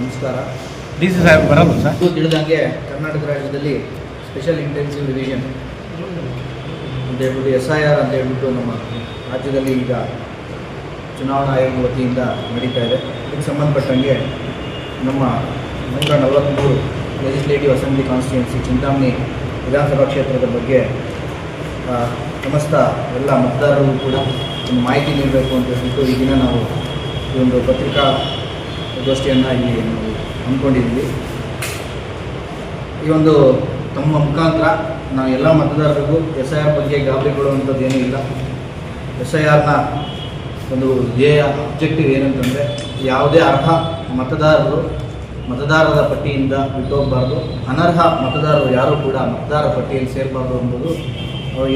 ನಮಸ್ಕಾರ. D C Saheb ಬರಲ್ಲ sir? ತಿಳಿದಂಗೆ Karnataka ರಾಜ್ಯದಲ್ಲಿ ಸ್ಪೆಷಲ್ ಇಂಟೆನ್ಸಿವ್ ರಿವಿಷನ್ ಅಂತ ಹೇಳ್ಬಿಟ್ಟು SIR ಅಂತ ಹೇಳ್ಬಿಟ್ಟು ನಮ್ಮ ರಾಜ್ಯದಲ್ಲಿ ಈಗ ಚುನಾವಣಾ ಆಯೋಗ ವತಿಯಿಂದ ನಡೀತಾ ಇದೆ. ಇದಕ್ಕೆ ಸಂಬಂಧಪಟ್ಟಂಗೆ ನಮ್ಮ 143 ಲೆಜಿಸ್ಲೇಟಿವ್ ಅಸೆಂಬ್ಲಿ ಕಾನ್ಸ್ಟಿಟ್ಯೂನ್ಸಿ ಚಿಂತಾಮಣಿ ವಿಧಾನಸಭಾ ಕ್ಷೇತ್ರದ ಬಗ್ಗೆ ಸಮಸ್ತ ಎಲ್ಲ ಮತದಾರರಿಗೂ ಕೂಡ ಒಂದು ಮಾಹಿತಿ ನೀಡಬೇಕು ಅಂತ ಹೇಳ್ಬಿಟ್ಟು ಈ ದಿನ ನಾವು ಈ ಒಂದು ಪತ್ರಿಕಾ ಗೋಷ್ಠಿಯನ್ನು ಇಲ್ಲಿ ನಾವು ಅಂದ್ಕೊಂಡಿದ್ದೀವಿ. ಈ ಒಂದು ತಮ್ಮ ಮುಖಾಂತರ ನಾವು ಎಲ್ಲ ಮತದಾರರಿಗೂ SIR ಬಗ್ಗೆ ಗಾಬರಿಗೊಳ್ಳುವಂಥದ್ದು ಏನೂ ಇಲ್ಲ. SIRನ ಒಂದು ಧ್ಯೇಯ ಅಬ್ಜೆಕ್ಟಿವ್ ಏನಂತಂದರೆ ಯಾವುದೇ ಅರ್ಹ ಮತದಾರರ ಪಟ್ಟಿಯಿಂದ ಬಿಟ್ಟೋಗಬಾರ್ದು, ಅನರ್ಹ ಮತದಾರರು ಯಾರೂ ಕೂಡ ಮತದಾರರ ಪಟ್ಟಿಯಲ್ಲಿ ಸೇರಬಾರ್ದು ಎಂಬುದು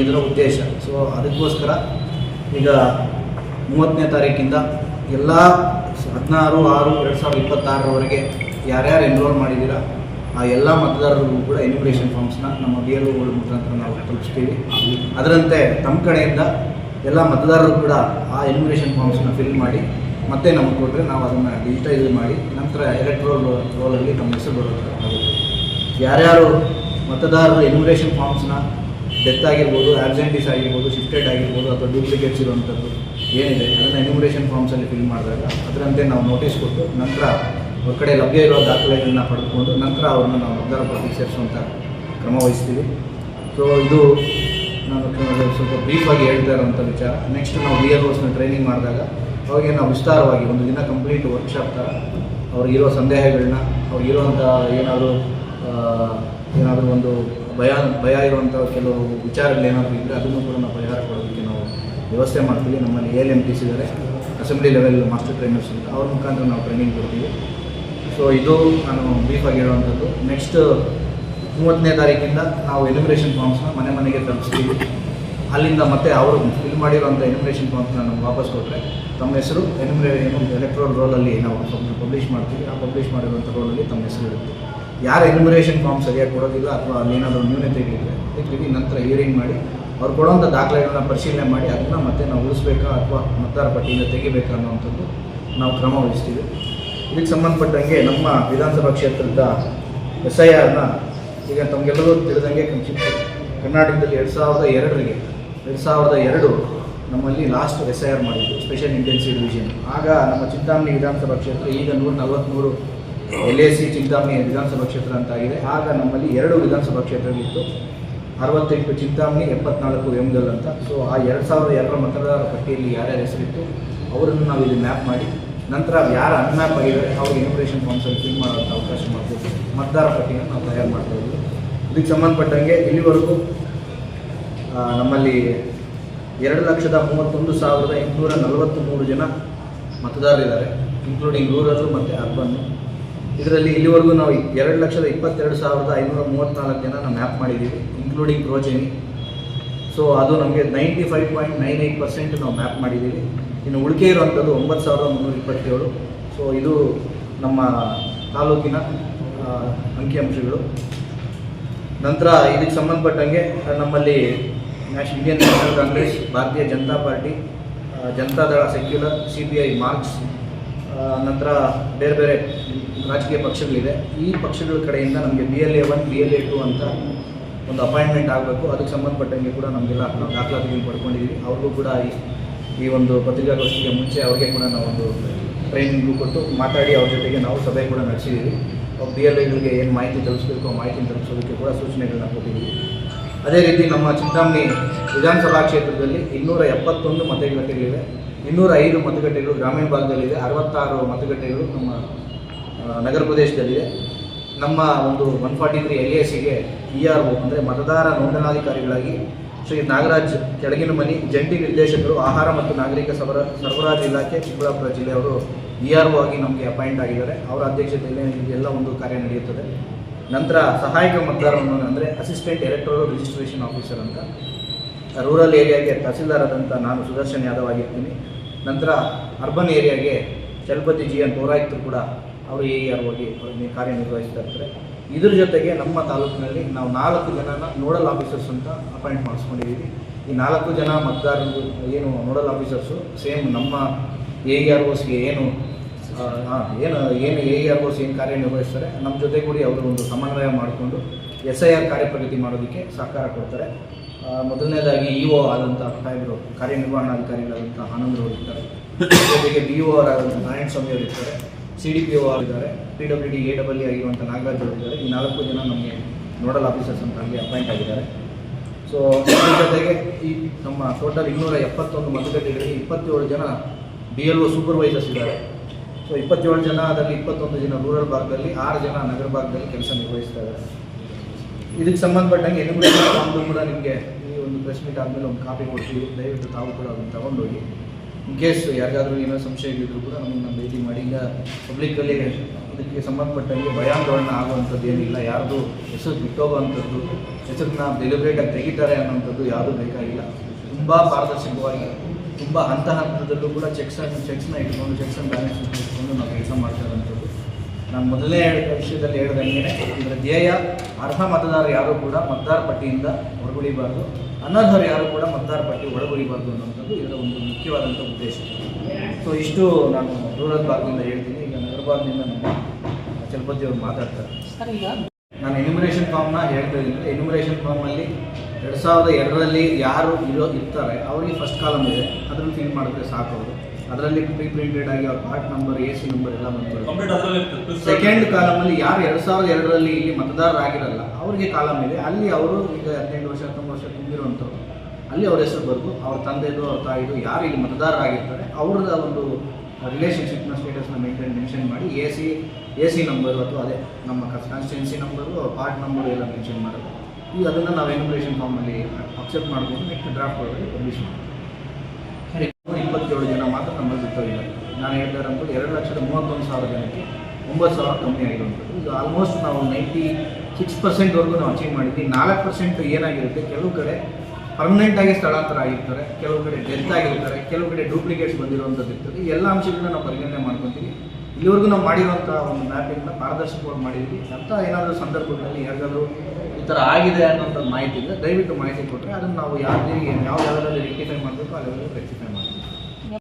ಇದರ ಉದ್ದೇಶ. ಸೊ ಅದಕ್ಕೋಸ್ಕರ ಈಗ 30ನೇ ತಾರೀಕಿಂದ ಎಲ್ಲ 16/6/2026 ಯಾರ್ಯಾರು ಎನ್ರೋಲ್ ಮಾಡಿದ್ದೀರಾ ಆ ಎಲ್ಲ ಮತದಾರರಿಗೂ ಕೂಡ ಎನ್ಯುಮರೇಷನ್ ಫಾರ್ಮ್ಸ್ನ ನಮ್ಮ BLOಗಳ ಮುಖಾಂತರ ನಾವು ತಲುಪಿಸ್ತೀವಿ. ಅದರಂತೆ ತಮ್ಮ ಕಡೆಯಿಂದ ಎಲ್ಲ ಮತದಾರರು ಕೂಡ ಆ ಎನ್ಯುಮರೇಷನ್ ಫಾರ್ಮ್ಸ್ನ ಫಿಲ್ ಮಾಡಿ ಮತ್ತೆ ನಮಗೆ ಕೊಟ್ಟರೆ ನಾವು ಅದನ್ನು ಡಿಜಿಟೈಸ್ ಮಾಡಿ ನಂತರ ಎಲೆಕ್ಟ್ರೋಲ್ ರೋಲಲ್ಲಿ ನಮ್ಮ ಹೆಸರು ಬರೋದು ಆಗುತ್ತೆ. ಯಾರ್ಯಾರು ಮತದಾರರು ಎನ್ಯುಮರೇಷನ್ ಫಾರ್ಮ್ಸ್ನ ಡೆತ್ ಆಗಿರ್ಬೋದು, ಆಬ್ಸೆಂಟೀಸ್ ಆಗಿರ್ಬೋದು, ಶಿಫ್ಟೆಡ್ ಆಗಿರ್ಬೋದು ಅಥವಾ ಡೂಪ್ಲಿಕೇಟ್ಸ್ ಇರುವಂಥದ್ದು ಏನಿದೆ ಅದನ್ನು ಎನ್ಯುಮರೇಷನ್ ಫಾರ್ಮ್ಸಲ್ಲಿ ಫಿಲ್ ಮಾಡಿದಾಗ ಅದರಂತೆ ನಾವು ನೋಟಿಸ್ ಕೊಟ್ಟು ನಂತರ ಅವ್ರ ಕಡೆ ಲಭ್ಯ ಇರೋ ದಾಖಲೆಗಳನ್ನ ಪಡೆದುಕೊಂಡು ನಂತರ ಅವ್ರನ್ನ ನಾವು ಮತದಾರ ಪಟ್ಟಿಗೆ ಸೇರಿಸುವಂಥ ಕ್ರಮ ವಹಿಸ್ತೀವಿ. ಸೊ ಇದು ನಾನು ಸ್ವಲ್ಪ ಬ್ರೀಫಾಗಿ ಹೇಳ್ತಾ ಇರೋವಂಥ ವಿಚಾರ. ನೆಕ್ಸ್ಟ್ ನಾವು BLOಸ್ನ ಟ್ರೈನಿಂಗ್ ಮಾಡಿದಾಗ ಅವಾಗೆ ನಾವು ವಿಸ್ತಾರವಾಗಿ ಒಂದು ದಿನ ಕಂಪ್ಲೀಟ್ ವರ್ಕ್ಶಾಪ್ ಥರ ಅವ್ರಿಗಿರೋ ಸಂದೇಹಗಳನ್ನ, ಅವ್ರಿಗಿರೋವಂಥ ಏನಾದರೂ ಒಂದು ಭಯ ಇರುವಂಥ ಕೆಲವು ವಿಚಾರಗಳೇನಾದರೂ ಇದ್ದರೆ ಅದನ್ನು ಕೂಡ ನಾವು ಪರಿಹಾರ ಕೊಡೋದಕ್ಕೆ ನಾವು ವ್ಯವಸ್ಥೆ ಮಾಡ್ತೀವಿ. ನಮ್ಮಲ್ಲಿ ALMTs ಇದ್ದಾರೆ, ಅಸೆಂಬ್ಲಿ ಲೆವೆಲ್ ಮಾಸ್ಟರ್ ಟ್ರೈನರ್ಸ್ ಅಂತ, ಅವ್ರ ಮುಖಾಂತರ ನಾವು ಟ್ರೈನಿಂಗ್ ಕೊಡ್ತೀವಿ. ಸೊ ಇದು ನಾನು ಬ್ರೀಫಾಗಿ ಹೇಳುವಂಥದ್ದು. ನೆಕ್ಸ್ಟ್ 30ನೇ ತಾರೀಕಿಂದ ನಾವು ಎನ್ಯುಮರೇಷನ್ ಫಾರ್ಮ್ಸ್ನ ಮನೆಗೆ ತಲುಪಿಸ್ತೀವಿ. ಅಲ್ಲಿಂದ ಮತ್ತೆ ಅವರು ಫಿಲ್ ಮಾಡಿರೋಂಥ ಎನ್ಯುಮರೇಷನ್ ಫಾರ್ಮ್ಸ್ನ ನಮ್ಗೆ ವಾಪಸ್ ಕೊಟ್ಟರೆ ತಮ್ಮ ಹೆಸರು ಎಲೆಕ್ಟ್ರೋಲ್ ರೋಲಲ್ಲಿ ನಾವು ಪಬ್ಲಿಷ್ ಮಾಡ್ತೀವಿ. ಆ ಪಬ್ಲಿಷ್ ಮಾಡಿರೋಂಥ ರೋಲಲ್ಲಿ ತಮ್ಮ ಹೆಸರು ಇರುತ್ತೆ. ಯಾರು ಎನ್ಯುಮರೇಷನ್ ಫಾರ್ಮ್ ಸರಿಯಾಗಿ ಕೊಡೋದಿಲ್ಲ ಅಥವಾ ಅಲ್ಲಿ ಏನಾದರೂ ನ್ಯೂನತೆಗಳಿದೆ ಅದಕ್ಕೆ ನಂತರ ಹಿಯರಿಂಗ್ ಮಾಡಿ ಅವ್ರು ಕೊಡೋವಂಥ ದಾಖಲೆಗಳನ್ನ ಪರಿಶೀಲನೆ ಮಾಡಿ ಅದನ್ನು ಮತ್ತೆ ನಾವು ಉಳಿಸ್ಬೇಕಾ ಅಥವಾ ಮತದಾರ ಪಟ್ಟಿಯಿಂದ ತೆಗಿಬೇಕಾ ಅನ್ನೋವಂಥದ್ದು ನಾವು ಕ್ರಮ ವಹಿಸ್ತೀವಿ. ಇದಕ್ಕೆ ಸಂಬಂಧಪಟ್ಟಂಗೆ ನಮ್ಮ ವಿಧಾನಸಭಾ ಕ್ಷೇತ್ರದ SIRನ ಈಗ ತಮಗೆಲ್ಲರೂ ತಿಳಿದಂಗೆ ಕರ್ನಾಟಕದಲ್ಲಿ 2002 ನಮ್ಮಲ್ಲಿ ಲಾಸ್ಟ್ SIR ಮಾಡಿದ್ದು ಸ್ಪೆಷಲ್ ಇಂಟೆನ್ಸಿವ್ ರಿವಿಷನ್. ಆಗ ನಮ್ಮ ಚಿಂತಾಮಣಿ ವಿಧಾನಸಭಾ ಕ್ಷೇತ್ರ ಈಗ 143 LAC ಚಿಂತಾಮಣಿ ವಿಧಾನಸಭಾ ಕ್ಷೇತ್ರ ಅಂತ ಆಗಿದೆ. ಆಗ ನಮ್ಮಲ್ಲಿ 2 ವಿಧಾನಸಭಾ ಕ್ಷೇತ್ರಗಳಿತ್ತು, 68 ಚಿಂತಾಮಣಿ, 74 ವೇಮಗಲ್ ಅಂತ. ಸೊ ಆ 2002 ಮತದಾರರ ಪಟ್ಟಿಯಲ್ಲಿ ಯಾರ್ಯಾರ ಹೆಸರಿತ್ತು ಅವರನ್ನು ನಾವು ಇಲ್ಲಿ ಮ್ಯಾಪ್ ಮಾಡಿ ನಂತರ ಯಾರು ಅನ್ಮ್ಯಾಪ್ ಆಗಿದ್ದಾರೆ ಅವ್ರಿಗೆ ಎನ್ಯುಮರೇಷನ್ ಫಾರ್ಮ್ಸಲ್ಲಿ ಫಿಲ್ ಮಾಡೋಂಥ ಅವಕಾಶ ಮಾಡಬೇಕು. ಮತದಾರ ಪಟ್ಟಿಯನ್ನು ನಾವು ತಯಾರು ಮಾಡ್ತಾ ಇದ್ದೀವಿ. ಇದಕ್ಕೆ ಸಂಬಂಧಪಟ್ಟಂಗೆ ಇಲ್ಲಿವರೆಗೂ ನಮ್ಮಲ್ಲಿ 2,31,843 ಜನ ಮತದಾರರಿದ್ದಾರೆ, ಇನ್ಕ್ಲೂಡಿಂಗ್ ರೂರಲ್ಲು ಮತ್ತು ಅರ್ಬನ್ನು. ಇದರಲ್ಲಿ ಇಲ್ಲಿವರೆಗೂ ನಾವು 2,22,534 ಜನನ ಮ್ಯಾಪ್ ಮಾಡಿದ್ದೀವಿ, ಇನ್ಕ್ಲೂಡಿಂಗ್ ಪ್ರೋಜೆನಿ. ಸೊ ಅದು ನಮಗೆ 95.98% ನಾವು ಮ್ಯಾಪ್ ಮಾಡಿದ್ದೀವಿ. ಇನ್ನು ಉಳಿಕೆ ಇರುವಂಥದ್ದು 9,327. ಸೊ ಇದು ನಮ್ಮ ತಾಲೂಕಿನ ಅಂಕಿಅಂಶಗಳು. ನಂತರ ಇದಕ್ಕೆ ಸಂಬಂಧಪಟ್ಟಂಗೆ ನಮ್ಮಲ್ಲಿ ಇಂಡಿಯನ್ ನ್ಯಾಷನಲ್ ಕಾಂಗ್ರೆಸ್, ಭಾರತೀಯ Janata party, Janata Dal, secular, CPI, marks, ನಂತರ ಬೇರೆ ಬೇರೆ ರಾಜಕೀಯ ಪಕ್ಷಗಳಿದೆ. ಈ ಪಕ್ಷಗಳ ಕಡೆಯಿಂದ ನಮಗೆ BLA1, BLA2 ಅಂತ ಒಂದು ಅಪಾಯಿಂಟ್ಮೆಂಟ್ ಆಗಬೇಕು. ಅದಕ್ಕೆ ಸಂಬಂಧಪಟ್ಟಂಗೆ ಕೂಡ ನಮಗೆಲ್ಲ ನಾವು ದಾಖಲಾತಿಗಳು ಪಡ್ಕೊಂಡಿದ್ದೀವಿ. ಅವ್ರಿಗೂ ಕೂಡ ಈ ಒಂದು ಪತ್ರಿಕಾಗೋಷ್ಠಿಗೆ ಮುಂಚೆ ಅವ್ರಿಗೆ ಕೂಡ ನಾವು ಒಂದು ಟ್ರೈನಿಂಗು ಕೊಟ್ಟು ಮಾತಾಡಿ ಅವ್ರ ಜೊತೆಗೆ ನಾವು ಸಭೆ ಕೂಡ ನಡೆಸಿದ್ದೀವಿ. BLAಗಳಿಗೆ ಏನು ಮಾಹಿತಿ ತಲುಪಿಸಬೇಕು ಆ ಮಾಹಿತಿನ ತಲುಪಿಸೋದಕ್ಕೆ ಕೂಡ ಸೂಚನೆಗಳನ್ನ ಕೊಟ್ಟಿದ್ದೀವಿ. ಅದೇ ರೀತಿ ನಮ್ಮ ಚಿಂತಾಮಣಿ ವಿಧಾನಸಭಾ ಕ್ಷೇತ್ರದಲ್ಲಿ 271 ಮತಗಟ್ಟೆಗಳಿವೆ, 205 ಮತಗಟ್ಟೆಗಳು ಗ್ರಾಮೀಣ ಭಾಗದಲ್ಲಿದೆ, 66 ಮತಗಟ್ಟೆಗಳು ನಮ್ಮ ನಗರ ಪ್ರದೇಶದಲ್ಲಿದೆ. ನಮ್ಮ ಒಂದು 143 LACಗೆ ERO ಅಂದರೆ ಮತದಾರ ನೋಂದಣಾಧಿಕಾರಿಗಳಾಗಿ ಶ್ರೀ ನಾಗರಾಜ್ ಕೆಳಗಿನಮನಿ, ಜಂಟಿ ನಿರ್ದೇಶಕರು, ಆಹಾರ ಮತ್ತು ನಾಗರಿಕ ಸರಬರಾಜು ಇಲಾಖೆ, ಚಿಕ್ಕಬಳ್ಳಾಪುರ ಜಿಲ್ಲೆಯವರು ERO ಆಗಿ ನಮಗೆ ಅಪಾಯಿಂಟ್ ಆಗಿದ್ದಾರೆ. ಅವರ ಅಧ್ಯಕ್ಷತೆಯಲ್ಲಿ ಎಲ್ಲ ಒಂದು ಕಾರ್ಯ ನಡೆಯುತ್ತದೆ. ನಂತರ ಸಹಾಯಕ ಮತದಾರರನ್ನು ಅಂದರೆ ಅಸಿಸ್ಟೆಂಟ್ ಎಲೆಕ್ಟ್ರಲ್ ರಿಜಿಸ್ಟ್ರೇಷನ್ ಆಫೀಸರ್ ಅಂತ, ರೂರಲ್ ಏರಿಯಾಗೆ ತಹಸೀಲ್ದಾರ್ ಆದಂಥ ನಾನು ಸುದರ್ಶನ್ ಯಾದವ್ ಆಗಿರ್ತೀನಿ. ನಂತರ ಅರ್ಬನ್ ಏರಿಯಾಗೆ ಚಲಪತಿ GN ಪೌರಾಯುಕ್ತರು ಕೂಡ ಅವರು ERO ಆಗಿ ಕಾರ್ಯನಿರ್ವಹಿಸ್ತಾ ಇರ್ತಾರೆ. ಇದ್ರ ಜೊತೆಗೆ ನಮ್ಮ ತಾಲೂಕಿನಲ್ಲಿ ನಾವು 4 ಜನನ ನೋಡಲ್ ಆಫೀಸರ್ಸ್ ಅಂತ ಅಪಾಯಿಂಟ್ ಮಾಡಿಸ್ಕೊಂಡಿದ್ದೀವಿ. ಈ 4 ಜನ ಮತದಾರರು ಏನು ನೋಡಲ್ ಆಫೀಸರ್ಸು ಸೇಮ್ ನಮ್ಮ AEROಸ್ಗೆ ಏನು AEROಸ್ ಏನು ಕಾರ್ಯನಿರ್ವಹಿಸ್ತಾರೆ ನಮ್ಮ ಜೊತೆ ಕೂಡಿ ಅವರು ಒಂದು ಸಮನ್ವಯ ಮಾಡಿಕೊಂಡು SIR ಕಾರ್ಯಪ್ರಗತಿ ಮಾಡೋದಕ್ಕೆ ಸಹಕಾರ ಕೊಡ್ತಾರೆ. ಮೊದಲನೇದಾಗಿ EO ಆದಂಥ ಸಾಹೇಬರು ಕಾರ್ಯನಿರ್ವಹಣಾಧಿಕಾರಿಗಳಾದಂಥ ಆನಂದ್ರವರು ಇರ್ತಾರೆ, ಜೊತೆಗೆ BO ಆದಂಥ ನಾರಾಯಣ ಸ್ವಾಮಿ ಅವರು ಇರ್ತಾರೆ, CDPO ಆಗಿದ್ದಾರೆ, PWD AEE ಆಗಿರುವಂಥ ನಾಗರಾಜ್ ಅವರು ಇದ್ದಾರೆ. ಈ 4 ಜನ ನಮಗೆ ನೋಡಲ್ ಆಫೀಸರ್ಸ್ ಅಂತ ಅಲ್ಲಿ ಅಪಾಯಿಂಟ್ ಆಗಿದ್ದಾರೆ. ಸೊ ಇದ್ರ ಜೊತೆಗೆ ಈ ನಮ್ಮ ಟೋಟಲ್ 271 ಮತಗಟ್ಟೆಗಳಿಗೆ 27 ಜನ BLO ಸೂಪರ್ವೈಸರ್ಸ್ ಇದ್ದಾರೆ. ಸೊ 27 ಜನ ಅದರಲ್ಲಿ 21 ಜನ ರೂರಲ್ ಭಾಗದಲ್ಲಿ, 6 ಜನ ನಗರ ಭಾಗದಲ್ಲಿ ಕೆಲಸ ನಿರ್ವಹಿಸ್ತಾ ಇದ್ದಾರೆ. ಇದಕ್ಕೆ ಸಂಬಂಧಪಟ್ಟಂಗೆ ಎನ್ಯುಮರೇಷನ್ ಫಾರ್ಮ್ದು ಕೂಡ ನಿಮಗೆ ಈ ಒಂದು ಪ್ರೆಸ್ ಮೀಟ್ ಆದಮೇಲೆ ಒಂದು ಕಾಪಿ ಕೊಡ್ತೀವಿ. ದಯವಿಟ್ಟು ತಾವು ಕೂಡ ಅದನ್ನು ತಗೊಂಡೋಗಿ ಇನ್ ಕೇಸ್ ಯಾರಿಗಾದ್ರೂ ಏನೋ ಸಂಶಯಗಳಿದ್ರು ಕೂಡ ನಮ್ಮನ್ನು ಭೇಟಿ ಮಾಡಿ. ಈಗ ಪಬ್ಲಿಕ್ಕಲ್ಲಿ ಇದಕ್ಕೆ ಸಂಬಂಧಪಟ್ಟಂಗೆ ಭಯಾಂದೋಲನ ಆಗುವಂಥದ್ದು ಏನಿಲ್ಲ. ಯಾರ್ದು ಹೆಸರು ಬಿಟ್ಟೋಗುವಂಥದ್ದು, ಹೆಸರನ್ನ ಡೆಲಿಬ್ರೇಟಾಗಿ ತೆಗಿತಾರೆ ಅನ್ನೋಂಥದ್ದು ಯಾವುದೂ ಬೇಕಾಗಿಲ್ಲ. ತುಂಬ ಪಾರದರ್ಶಕವಾಗಿ ತುಂಬ ಹಂತದಲ್ಲೂ ಕೂಡ ಚೆಕ್ಸ್ನ ಇಟ್ಕೊಂಡು ಚೆಕ್ಸ್ ಆ್ಯಂಡ್ ಬ್ಯಾಲೆನ್ಸ್ ಇಟ್ಕೊಂಡು ನಾವು ಕೆಲಸ ಮಾಡ್ತಾ ಇರೋಂಥದ್ದು. ನಾನು ಮೊದಲನೇ ವಿಷಯದಲ್ಲಿ ಹೇಳ್ದಂಗೆ ಇದರ ಧ್ಯೇಯ ಅರ್ಹ ಮತದಾರರು ಯಾರೂ ಕೂಡ ಮತದಾರ ಪಟ್ಟಿಯಿಂದ ಹೊರಗುಳಿಬಾರ್ದು, ಅನರ್ಹರು ಯಾರೂ ಕೂಡ ಮತದಾರ ಪಟ್ಟಿ ಒಳಗುಳಿಬಾರ್ದು ಅನ್ನೋಂಥದ್ದು ಇದರ ಒಂದು ಮುಖ್ಯವಾದಂಥ ಉದ್ದೇಶ. ಸೊ ಇಷ್ಟು ನಾನು ರೂರಲ್ ಭಾಗದಿಂದ ಹೇಳ್ತೀನಿ. ಈಗ ನಗರ ಭಾಗದಿಂದ ನಮ್ಮ ಚಲಪತಿ ಅವರು ಮಾತಾಡ್ತಾರೆ. ನಾನು ಎನ್ಯುಮರೇಷನ್ ಫಾರ್ಮ್ನ ಹೇಳ್ತಾ ಇದ್ದೀನಿ. ಎನ್ಯುಮರೇಷನ್ ಫಾರ್ಮಲ್ಲಿ 2002ರಲ್ಲಿ ಯಾರು ಇರ್ತಾರೆ ಅವರಿಗೆ ಫಸ್ಟ್ ಕಾಲಮ್ ಇದೆ, ಅದನ್ನು ಫಿಲ್ ಮಾಡಿದ್ರೆ ಸಾಕು. ಅವರು ಅದರಲ್ಲಿ ಪ್ರೀ ಪ್ರಿಂಟೆಡ್ ಆಗಿ ಅವ್ರ ಪಾರ್ಟ್ ನಂಬರ್, AC ನಂಬರ್ ಎಲ್ಲ ಬಂದ್ಬಿಡುತ್ತೆ. ಸೆಕೆಂಡ್ ಕಾಲಮಲ್ಲಿ ಯಾರು 2002ರಲ್ಲಿ ಇಲ್ಲಿ ಮತದಾರರಾಗಿರಲ್ಲ ಅವರಿಗೆ ಕಾಲಮ್ ಇದೆ. ಅಲ್ಲಿ ಅವರು ಈಗ 18 ವರ್ಷ 19 ವರ್ಷ ತುಂಬಿರುವಂಥವ್ರು ಅಲ್ಲಿ ಅವ್ರ ಹೆಸರು ಬರೆದು ಅವ್ರ ತಂದೆದು ಅವ್ರ ತಾಯಿದು ಯಾರು ಇಲ್ಲಿ ಮತದಾರರಾಗಿರ್ತಾರೆ ಅವ್ರದ್ದು ಒಂದು ರಿಲೇಷನ್ಶಿಪ್ನ ಸ್ಟೇಟಸ್ನ ಮೆನ್ಷನ್ ಮಾಡಿ AC ನಂಬರು ಅಥವಾ ಅದೇ ನಮ್ಮ ಕಾನ್ಸ್ಟಿಟ್ಯೂನ್ಸಿ ನಂಬರು, ಪಾರ್ಟ್ ನಂಬರು ಎಲ್ಲ ಮೆನ್ಷನ್ ಮಾಡೋದು. ಈಗ ಅದನ್ನು ನಾವು ಎನ್ಯುಮರೇಷನ್ ಫಾರ್ಮಲ್ಲಿ ಅಕ್ಸೆಪ್ಟ್ ಮಾಡ್ಕೊಂಡು ನೆಕ್ಸ್ಟ್ ಡ್ರಾಫ್ಟ್ ಒಳಗಡೆ ಪಬ್ಲಿಷ್ ಮಾಡ್ತೀವಿ. 27 ಜನ ಮಾತ್ರ ನಮ್ಮಲ್ಲಿ ಬಿಟ್ಟೋಗಿದ್ದಾರೆ. ನಾನು ಹೇಳ್ತಾ ಇರೋಂಥದ್ದು 2,31,000 ಜನಕ್ಕೆ 9,000 ಕಮ್ಮಿ ಆಗಿರುವಂಥದ್ದು. ಇದು ಆಲ್ಮೋಸ್ಟ್ ನಾವು 96%ವರೆಗೂ ನಾವು ಅಚೀವ್ ಮಾಡಿದ್ವಿ. 4% ಏನಾಗಿರುತ್ತೆ, ಕೆಲವು ಕಡೆ ಪರ್ಮನೆಂಟಾಗಿ ಸ್ಥಳಾಂತರ ಆಗಿರ್ತಾರೆ, ಕೆಲವು ಕಡೆ ಡೆತ್ ಆಗಿರ್ತಾರೆ, ಕೆಲವು ಕಡೆ ಡೂಪ್ಲಿಕೇಟ್ಸ್ ಬಂದಿರುವಂಥದ್ದು ಇರ್ತದೆ. ಈ ಎಲ್ಲ ಅಂಶಗಳನ್ನ ನಾವು ಪರಿಗಣನೆ ಮಾಡ್ಕೊತೀವಿ. ಇಲ್ಲಿವರೆಗೂ ನಾವು ಮಾಡಿರುವಂಥ ಒಂದು ಮ್ಯಾಪಿಂಗ್ನ ಪಾರದರ್ಶಕವಾಗಿ ಮಾಡಿದ್ವಿ. ಅಂತ ಏನಾದರೂ ಸಂದರ್ಭಗಳಲ್ಲಿ ಯಾರಿಗಾದರೂ ಈ ಥರ ಆಗಿದೆ ಅನ್ನೋಂಥ ಮಾಹಿತಿ ಇದ್ದರೆ ದಯವಿಟ್ಟು ಮಾಹಿತಿ ಕೊಟ್ಟರೆ ಅದನ್ನು ನಾವು ಯಾವ ಲೆವೆಲಲ್ಲಿ ರೆಕ್ಟಿಫೈ ಮಾಡಬೇಕು ಆ ಲೆವೆಲಲ್ಲಿ ರೆಕ್ಟಿಫೈ ಮಾಡ್ತೀವಿ.